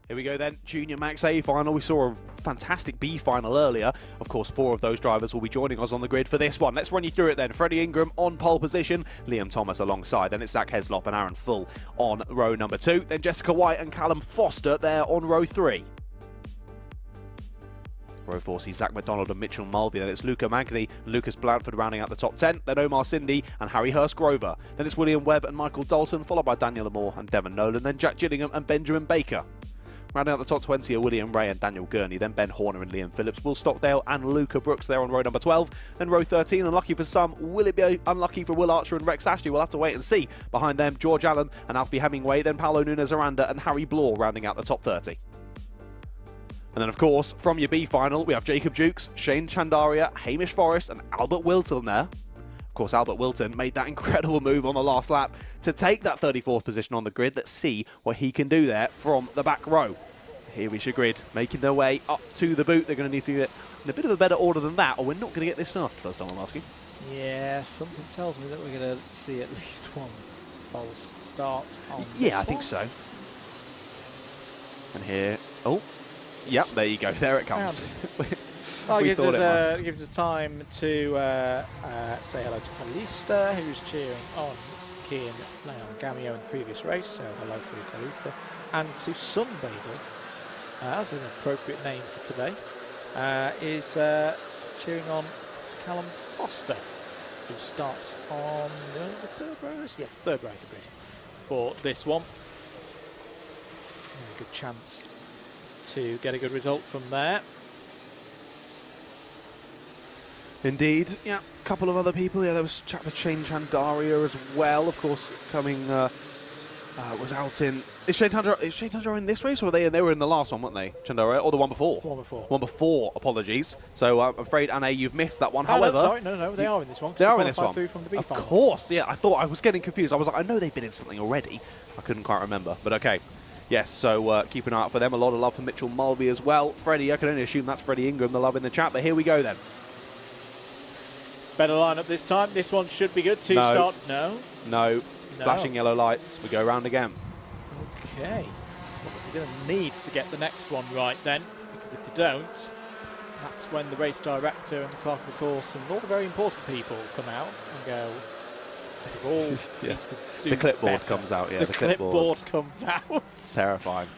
Here we go then, Junior Max A final. We saw a fantastic B final earlier. Of course, 4 of those drivers will be joining us on the grid for this one. Let's run you through it then. Freddie Ingram on pole position, Liam Thomas alongside. Then it's Zach Heslop and Aaron Full on row number 2. Then Jessica White and Callum Foster there on row 3. Row 4 sees Zach McDonald and Mitchell Mulvey. Then it's Luca Magni and Lucas Blanford rounding out the top 10. Then Omar Cindy and Harry Hurst-Grover. Then it's William Webb and Michael Dalton, followed by Daniel Amore and Devon Nolan. Then Jack Gillingham and Benjamin Baker. Rounding out the top 20 are William Ray and Daniel Gurney, then Ben Horner and Liam Phillips, Will Stockdale and Luca Brooks there on row number 12. Then row 13, unlucky for some, will it be unlucky for Will Archer and Rex Ashley? We'll have to wait and see. Behind them, George Allen and Alfie Hemingway, then Paolo Nunes-Aranda and Harry Blore rounding out the top 30. And then, of course, from your B final, we have Jacob Dukes, Shane Chandaria, Hamish Forrest and Albert Whilton there. Of course, Albert Whilton made that incredible move on the last lap to take that 34th position on the grid. Let's see what he can do there from the back row. Here we should grid, making their way up to the boot. They're going to need to get in a bit of a better order than that, or we're not going to get this snuffed, first time I'm asking. Yeah, something tells me that we're going to see at least one false start on I think so. And here, yep, there you go, there it comes. Well, it gives us time to say hello to Kalista, who's cheering on Kian Leon Gamio in the previous race, so hello to Kalista. And to Sunbather, as an appropriate name for today, is cheering on Callum Foster, who starts on the third row. Yes, third row of the grid for this one. A good chance to get a good result from there. Indeed, yeah. A couple of other people. Yeah, there was chat for Shane Chandaria as well. Of course, coming was out in. Is Shane Chandaria in this race, or they were in the last one, weren't they? Chandaria, or the one before? One before. One before. Apologies. So I'm afraid, Anna, you've missed that one. Oh, However, no, sorry, no, they are in this one. They are in this one. From the B of final. course, yeah. I thought I was getting confused. I was like, I know they've been in something already. I couldn't quite remember, but okay. Yes, so keep an eye out for them. A lot of love for Mitchell Mulvey as well. Freddie, I can only assume that's Freddie Ingram, the love in the chat. But here we go then. Better lineup this time. This one should be good. Start. No. Flashing yellow lights. We go round again. Okay. Well, we're going to need to get the next one right then, because if you don't, that's when the race director and the clerk of the course and all the very important people come out and go, we've all need to do the clipboard better. Comes out, yeah. The clipboard comes out. Terrifying.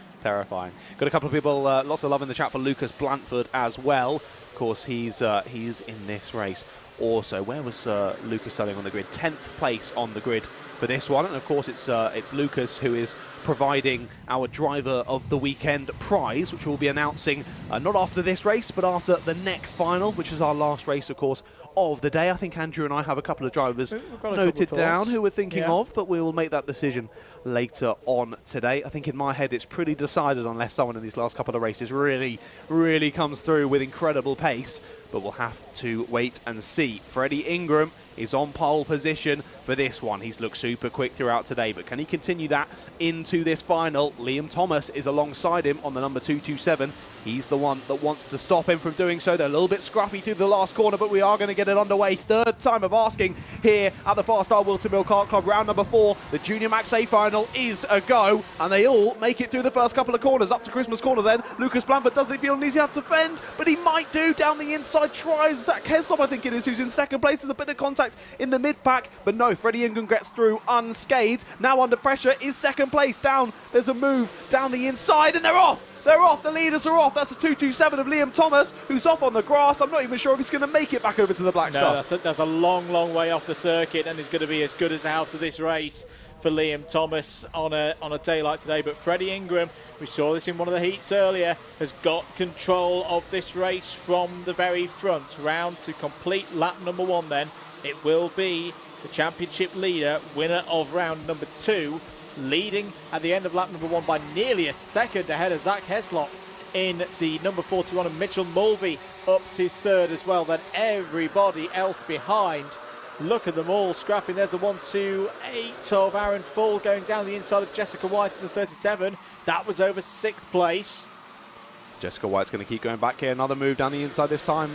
Got a couple of people, lots of love in the chat for Lucas Blanford as well. Of course, he's in this race. Also, where was Lucas selling on the grid? 10th place on the grid for this one, and of course it's Lucas who is providing our driver of the weekend prize, which we'll be announcing not after this race but after the next final, which is our last race, of course, of the day. I think Andrew and I have a couple of drivers noted down who we're thinking of, but we will make that decision later on today. I think in my head it's pretty decided, unless someone in these last couple of races really comes through with incredible pace, but we'll have to wait and see. Freddie Ingram is on pole position for this one. He's looked super quick throughout today, but can he continue that into this final? Liam Thomas is alongside him on the number 227. He's the one that wants to stop him from doing so. They're a little bit scruffy through the last corner, but we are going to get it underway. Third time of asking here at the Fast Star Whilton Mill Kart Club. Round number 4, the Junior Max A final is a go, and they all make it through the first couple of corners. Up to Christmas corner then. Lucas Blanford doesn't feel easy to defend, but he might do down the inside. Tries Zach Heslop, I think it is, who's in second place. There's a bit of contact in the mid-pack, but no, Freddie Ingram gets through unscathed. Now under pressure is second place down. There's a move down the inside, and they're off. They're off. The leaders are off. That's a 227 of Liam Thomas, who's off on the grass. I'm not even sure if he's going to make it back over to the black stuff. No, that's a long way off the circuit, and is going to be as good as out of this race for Liam Thomas on a day like today. But Freddie Ingram, we saw this in one of the heats earlier, has got control of this race from the very front. Round to complete lap number 1 then. It will be the championship leader, winner of round number 2, leading at the end of lap number 1 by nearly a second ahead of Zach Heslop in the number 41, and Mitchell Mulvey up to third as well. Then everybody else behind. Look at them all scrapping. There's the 1-2-8 of Aaron Full going down the inside of Jessica White in the 37. That was over 6th place. Jessica White's going to keep going back here. Another move down the inside this time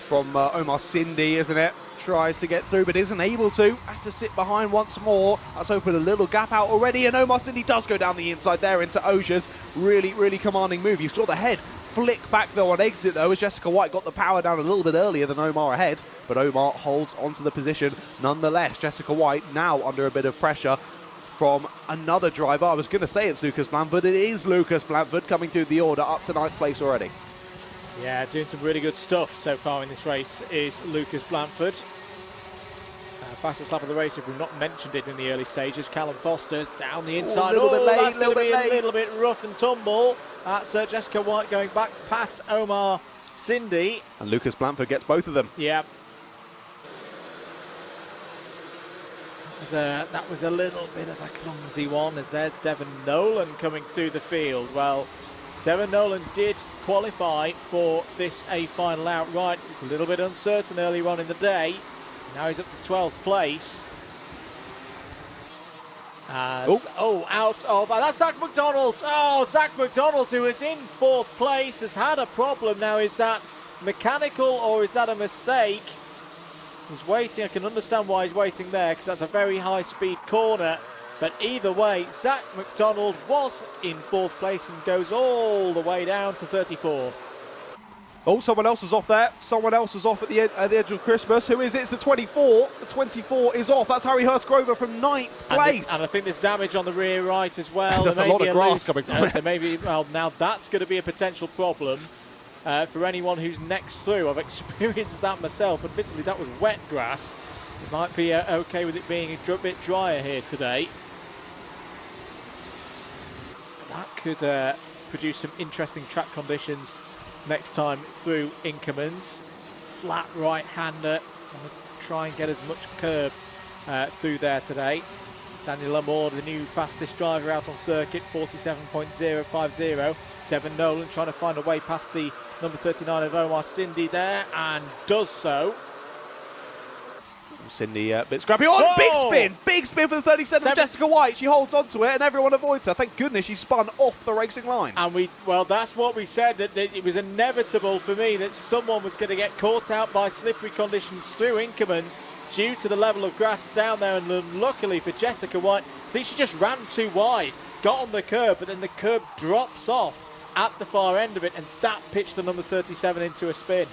from Omar Cindy, isn't it? Tries to get through, but isn't able to. Has to sit behind once more. That's opened a little gap out already, and Omar Cindy does go down the inside there into Osia's. Really, really commanding move. You saw the head flick back though on exit though, as Jessica White got the power down a little bit earlier than Omar ahead, but Omar holds onto the position nonetheless. Jessica White now under a bit of pressure from another driver. I was going to say it's Lucas Blanford. It is Lucas Blanford coming through the order, up to 9th place already. Yeah, doing some really good stuff so far in this race is Lucas Blanford. Fastest lap of the race, if we've not mentioned it in the early stages. Callum Foster's down the inside. A little bit late, that's going to be a little bit rough and tumble. That's Jessica White going back past Omar Cindy. And Lucas Blanford gets both of them. Yeah. That was a little bit of a clumsy one, as there's Devon Nolan coming through the field. Well, Devon Nolan did qualify for this A final outright. It's a little bit uncertain earlier on in the day. Now he's up to 12th place. Out of... that's Zach McDonald. Oh, Zach McDonald, who is in 4th place, has had a problem. Now, is that mechanical or is that a mistake? He's waiting. I can understand why he's waiting there, because that's a very high-speed corner. But either way, Zach McDonald was in 4th place and goes all the way down to 34th. Oh, someone else is off there. Someone else is off at the edge of Christmas. Who is it? It's the 24. The 24 is off. That's Harry Hurst-Grover from 9th place. And I think there's damage on the rear right as well. There's a lot of grass coming from it. There may be, well, now that's going to be a potential problem for anyone who's next through. I've experienced that myself. Admittedly, that was wet grass. It might be okay with it being a bit drier here today. That could produce some interesting track conditions next time through Inkermans. Flat right-hander. Try and get as much curb through there today. Daniel Lamour, the new fastest driver out on circuit, 47.050. Devon Nolan trying to find a way past the number 39 of Omar Cindy there, and does so. Cindy a bit scrappy. Oh, big spin for the 37 of Jessica White. She holds onto it and everyone avoids her. Thank goodness she spun off the racing line. And well, that's what we said, that it was inevitable for me that someone was going to get caught out by slippery conditions through Inkermans due to the level of grass down there. And luckily for Jessica White, I think she just ran too wide, got on the curb, but then the curb drops off at the far end of it, and that pitched the number 37 into a spin.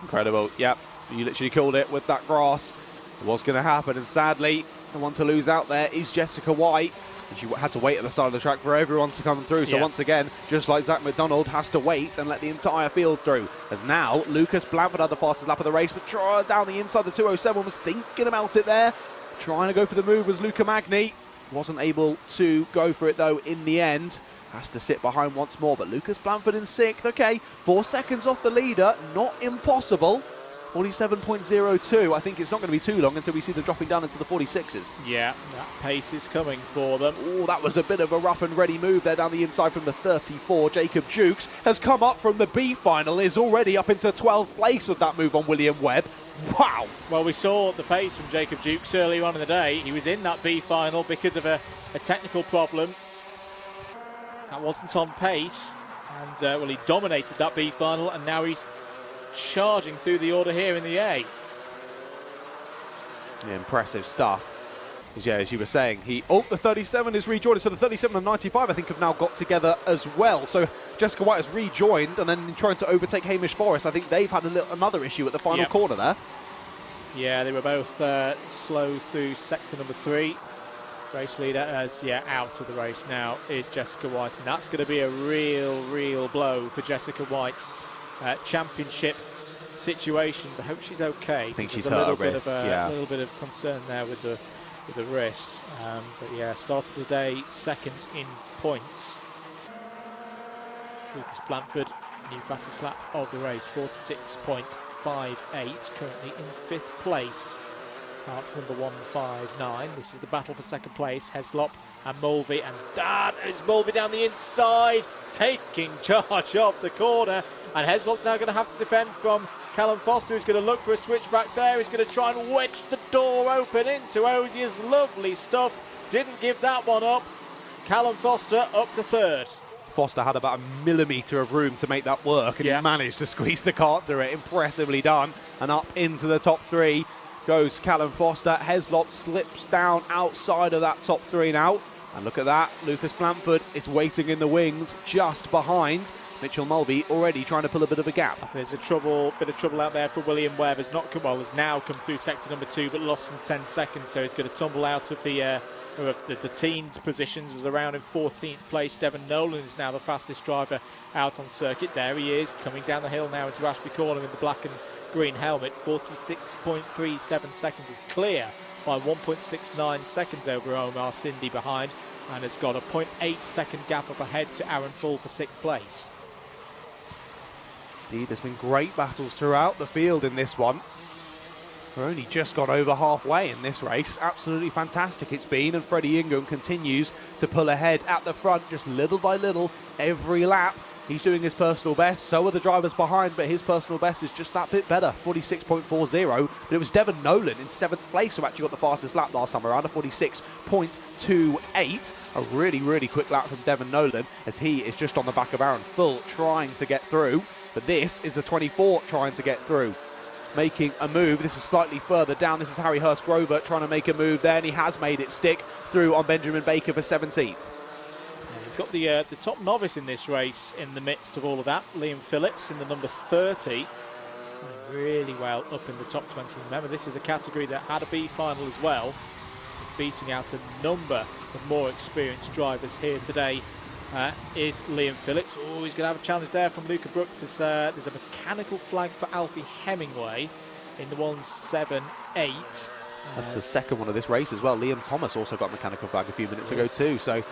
Incredible. Yep. You literally killed it with that grass. It was going to happen, and sadly, the one to lose out there is Jessica White. And she had to wait at the side of the track for everyone to come through. So once again, just like Zach McDonald, has to wait and let the entire field through. As now, Lucas Blanford had the fastest lap of the race, but down the inside, the 207 was thinking about it there. Trying to go for the move was Luca Magni. Wasn't able to go for it, though, in the end. Has to sit behind once more, but Lucas Blanford in 6th. Okay, 4 seconds off the leader. Not impossible. 47.02. I think it's not going to be too long until we see them dropping down into the 46s. Yeah, that pace is coming for them. Oh, that was a bit of a rough and ready move there down the inside from the 34. Jacob Jukes has come up from the B final, is already up into 12th place with that move on William Webb. Wow. Well, we saw the pace from Jacob Jukes earlier on in the day. He was in that B final because of a technical problem. That wasn't on pace. And, well, he dominated that B final, and now he's charging through the order here in the A. Yeah, impressive stuff. Yeah, as you were saying, the 37 is rejoined. So the 37 and 95, I think, have now got together as well. So Jessica White has rejoined, and then trying to overtake Hamish Forrest. I think they've had another issue at the final corner there. Yeah, they were both slow through sector number 3. Race leader out of the race now is Jessica White, and that's going to be a real blow for Jessica White's championship situations. I hope she's okay. I think she's hurt her wrist. A little bit of concern there with the wrist. But yeah, started the day 2nd in points. Lucas Blanford, new fastest lap of the race, 46.58, currently in 5th place. Kart number 159. This is the battle for 2nd place. Heslop and Mulvey, and that is Mulvey down the inside, taking charge of the corner. And Heslop's now going to have to defend from Callum Foster, who's going to look for a switchback there. He's going to try and wedge the door open into Osia's lovely stuff. Didn't give that one up. Callum Foster up to 3rd. Foster had about a millimetre of room to make that work, and he managed to squeeze the kart through it. Impressively done. And up into the top 3 goes Callum Foster. Heslop slips down outside of that top 3 now. And look at that, Lucas Blanford is waiting in the wings just behind Mitchell Mulvey, already trying to pull a bit of a gap. There's a bit of trouble out there for William Webb. Has now come through sector number 2, but lost some 10 seconds, so he's going to tumble out of the teens positions. Was around in 14th place. Devon Nolan is now the fastest driver out on circuit. There he is, coming down the hill now into Ashby Corner in the black and green helmet. 46.37 seconds is clear by 1.69 seconds over Omar Cindy behind, and has got a 0.8 second gap up ahead to Aaron Full for 6th place. Indeed, there's been great battles throughout the field in this one. We're only just got over halfway in this race. Absolutely fantastic it's been, and Freddie Ingram continues to pull ahead at the front just little by little every lap. He's doing his personal best, so are the drivers behind, but his personal best is just that bit better, 46.40. But it was Devon Nolan in 7th place who actually got the fastest lap last time around, a 46.28. A really, really quick lap from Devon Nolan, as he is just on the back of Aaron Full trying to get through. But this is the 24 trying to get through, making a move. This is slightly further down. This is Harry Hurst-Grover trying to make a move there, and he has made it stick through on Benjamin Baker for 17th. We've got the top novice in this race in the midst of all of that, Liam Phillips in the number 30. Really well up in the top 20. Remember, this is a category that had a B final as well, beating out a number of more experienced drivers here today. Is Liam Phillips. Oh, he's going to have a challenge there from Luca Brooks. There's a mechanical flag for Alfie Hemingway in the 178. That's the second one of this race as well. Liam Thomas also got a mechanical flag a few minutes ago too. So a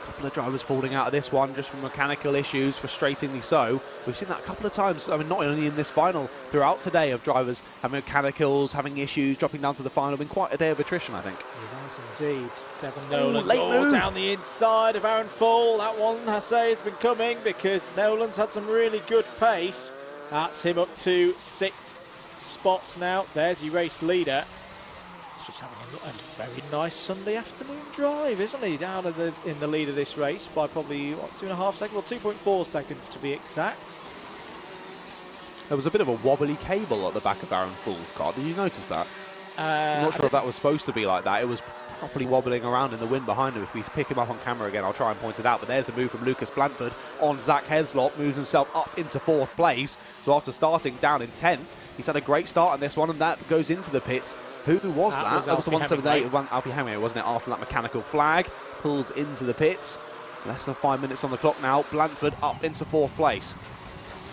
couple of drivers falling out of this one just from mechanical issues, frustratingly so. We've seen that a couple of times, I mean, not only in this final, throughout today, of drivers having mechanicals, having issues, dropping down to the final. Been quite a day of attrition, I think. It has indeed. Devon Nolan late move down the inside of Aaron Full. That one, I say, has been coming because Nolan's had some really good pace. That's him up to 6th spot now. There's your race leader. Just having a very nice Sunday afternoon drive, isn't he? Down in the lead of this race by probably, what, 2.5 seconds? Well, 2.4 seconds to be exact. There was a bit of a wobbly cable at the back of Aaron Full's car. Did you notice that? I'm not sure if that was supposed to be like that. It was properly wobbling around in the wind behind him. If we pick him up on camera again, I'll try and point it out. But there's a move from Lucas Blanford on Zach Heslop, moves himself up into 4th place. So after starting down in 10th, he's had a great start on this one, and that goes into the pits. Who was that? That was the 178 of Alfie Hemingway, wasn't it? After that mechanical flag, pulls into the pits. Less than 5 minutes on the clock now. Blanford up into 4th place.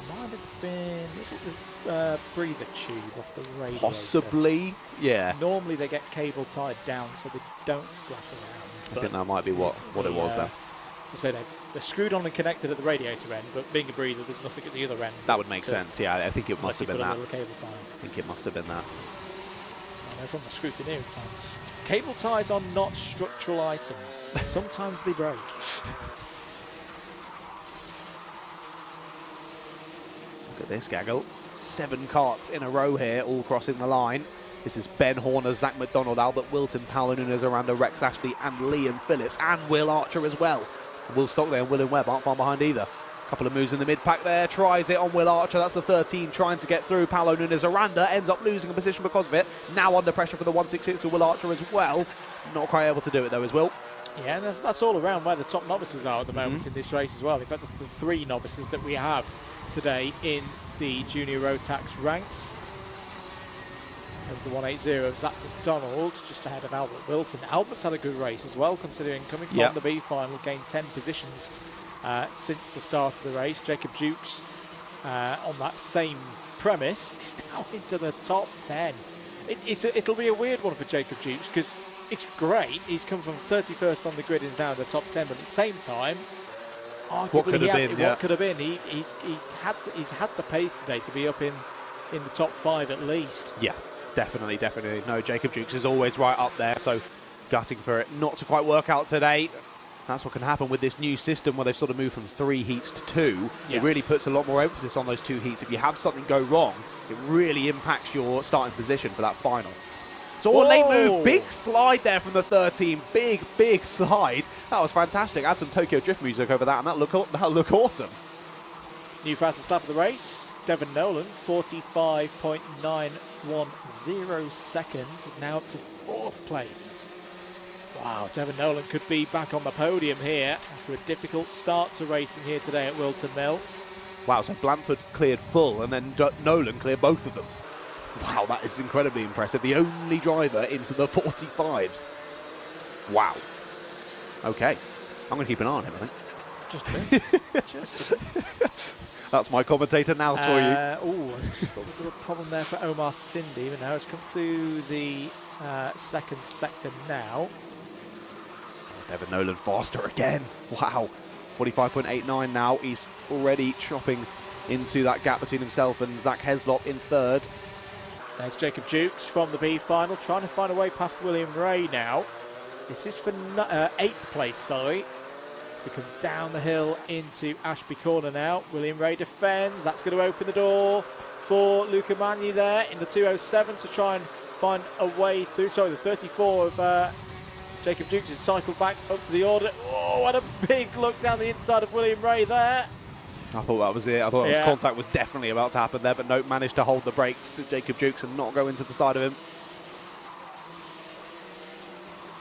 Might have been, is it the breather tube off the radiator? Possibly, yeah. Normally they get cable tied down so they don't flap around. I think that might be what it was there. So they're screwed on and connected at the radiator end, but being a breather, there's nothing at the other end. That would make sense, yeah. I think it must have been that. Cable tie. I think it must have been that. From the scrutineering times. Cable ties are not structural items. Sometimes they break. Look at this gaggle. 7 karts in a row here, all crossing the line. This is Ben Horner, Zach McDonald, Albert Whilton, Paolo Nunez, Aranda, Rex Ashley, and Liam Phillips, and Will Archer as well. Will Stockley and William Webb aren't far behind either. Couple of moves in the mid-pack there, tries it on Will Archer, that's the 13 trying to get through. Paolo Nunez Aranda ends up losing a position because of it. Now under pressure for the 166 with Will Archer as well. Not quite able to do it though as Will. Yeah, and that's all around where the top novices are at the moment in this race as well. In fact, the 3 novices that we have today in the junior Rotax ranks. There's the 180 of Zach McDonald, just ahead of Albert Wilton. Albert's had a good race as well, considering coming from the B final, gained 10 positions since the start of the race. Jacob Jukes on that same premise is now into the top 10. It'll be a weird one for Jacob Jukes because it's great. He's come from 31st on the grid and is now in the top 10, but at the same time, arguably what could have been. He's had the pace today to be up in the top 5 at least. Yeah, definitely. No, Jacob Jukes is always right up there, so gutting for it not to quite work out today. That's what can happen with this new system where they've sort of moved from 3 heats to 2. Yeah. It really puts a lot more emphasis on those 2 heats. If you have something go wrong, it really impacts your starting position for that final. So a late move, big slide there from the 13, big slide. That was fantastic. Add some Tokyo Drift music over that, and that'll look awesome. New fastest lap of the race, Devon Nolan, 45.910 seconds, is now up to 4th place. Wow, Devon Nolan could be back on the podium here after a difficult start to racing here today at Whilton Mill. Wow, so Blanford cleared full, and then Nolan cleared both of them. Wow, that is incredibly impressive. The only driver into the 45s. Wow. Okay, I'm going to keep an eye on him, I think. Just a bit. Just a bit. That's my commentator now for you. Oh, I just thought there was a problem there for Omar Cindy, but now it's come through the second sector now. Oh, Devon Nolan faster again. Wow. 45.89 now. He's already chopping into that gap between himself and Zach Heslop in 3rd. There's Jacob Jukes from the B final, trying to find a way past William Ray now. This is for 8th place, sorry. We come down the hill into Ashby Corner now. William Ray defends. That's going to open the door for Luca Magni there in the 207 to try and find a way through. Sorry, the 34 of Jacob Jukes has cycled back up to the order. Oh, what a big look down the inside of William Ray there. I thought that was it. I thought contact was definitely about to happen there, but no, managed to hold the brakes to Jacob Jukes and not go into the side of him.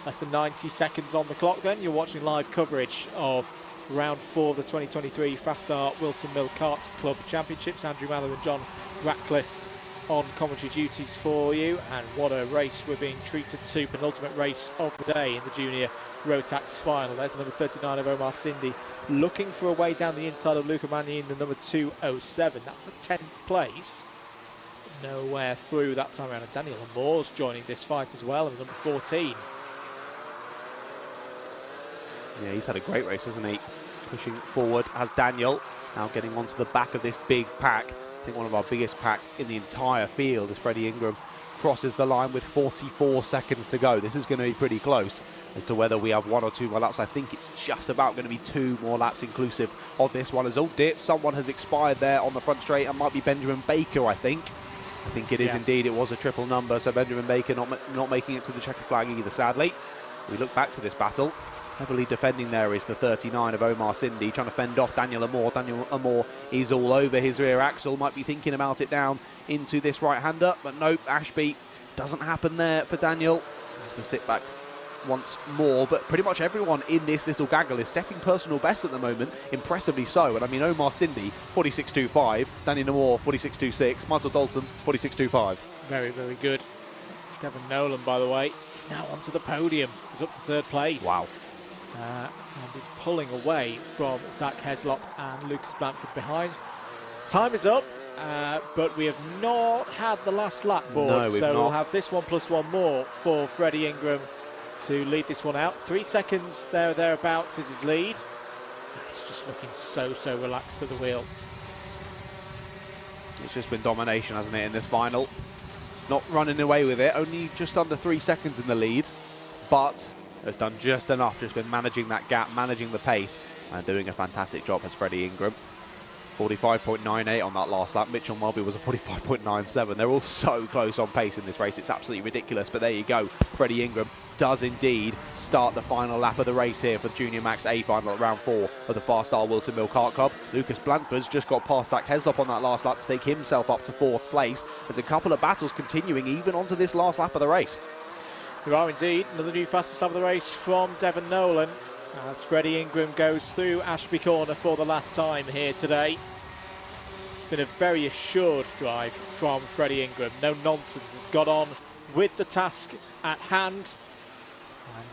Less than 90 seconds on the clock then. You're watching live coverage of round 4 of the 2023 Fast Start Whilton Mill Kart Club Championships. Andrew Mather and John Ratcliffe on commentary duties for you. And what a race we're being treated to. Penultimate race of the day in the junior Rotax final. There's the number 39 of Omar Cindy looking for a way down the inside of Luca Magni in the number 207. That's for 10th place. Nowhere through that time around. And Daniel Moore's joining this fight as well in the number 14. Yeah, he's had a great race, hasn't he? Pushing forward as Daniel, now getting onto the back of this big pack. I think one of our biggest pack in the entire field as Freddie Ingram crosses the line with 44 seconds to go. This is going to be pretty close as to whether we have 1 or 2 more laps. I think it's just about going to be 2 more laps inclusive of this one. As oh dear, someone has expired there on the front straight. It might be Benjamin Baker, I think. I think it is indeed. It was a triple number, so Benjamin Baker not making it to the checker flag either, sadly. We look back to this battle. Heavily defending there is the 39 of Omar Cindy, trying to fend off Daniel Amore. Daniel Amore is all over his rear axle, might be thinking about it down into this right-hander, but nope, Ashby doesn't happen there for Daniel. Has to sit back once more, but pretty much everyone in this little gaggle is setting personal bests at the moment, impressively so. And I mean, Omar Cindy, 46.25, Daniel Amore, 46.26, Michael Dalton, 46.25. Very, very good. Devon Nolan, by the way, is now onto the podium. He's up to 3rd place. Wow. And is pulling away from Zach Heslop and Lucas Blanford behind. Time is up, but we have not had the last lap board, no, so we'll have this one plus 1 more for Freddie Ingram to lead this one out. 3 seconds there or thereabouts is his lead. He's just looking so relaxed at the wheel. It's just been domination, hasn't it, in this final? Not running away with it, only just under 3 seconds in the lead, but has done just enough, just been managing that gap, managing the pace, and doing a fantastic job as Freddie Ingram. 45.98 on that last lap. Mitchell Mulvey was a 45.97. They're all so close on pace in this race. It's absolutely ridiculous, but there you go. Freddie Ingram does indeed start the final lap of the race here for the Junior Max A final at round 4 of the Fast Start Whilton Mill Kart Club. Lucas Blanford's just got past Zach Heslop on that last lap to take himself up to 4th place. There's a couple of battles continuing even onto this last lap of the race. There are indeed. Another new fastest lap of the race from Devon Nolan as Freddie Ingram goes through Ashby Corner for the last time here today. It's been a very assured drive from Freddie Ingram. No nonsense. Has got on with the task at hand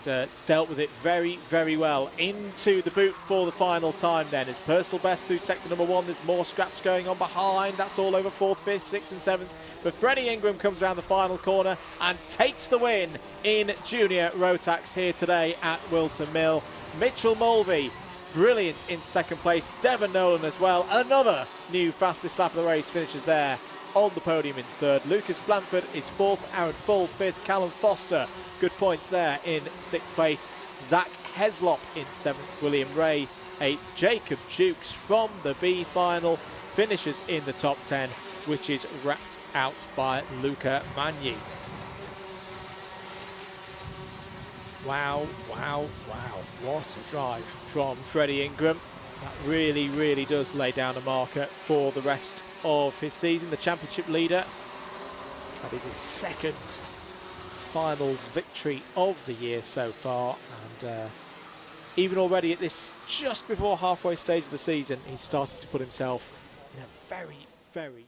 and dealt with it very well. Into the boot for the final time then. His personal best through sector number 1. There's more scraps going on behind. That's all over 4th, 5th, 6th and 7th. But Freddie Ingram comes around the final corner and takes the win in Junior Rotax here today at Whilton Mill. Mitchell Mulvey, brilliant in 2nd place. Devon Nolan as well. Another new fastest lap of the race finishes there on the podium in 3rd. Lucas Blanford is 4th. Aaron Full 5th. Callum Foster, good points there in 6th place. Zach Heslop in 7th. William Ray 8th. Jacob Jukes from the B final finishes in the top 10, which is wrapped out by Luca Magni. Wow, wow, wow. What a drive from Freddie Ingram. That really, really does lay down a marker for the rest of his season. The championship leader. That is his second finals victory of the year so far. And even already at this just before halfway stage of the season, he's started to put himself in a very, very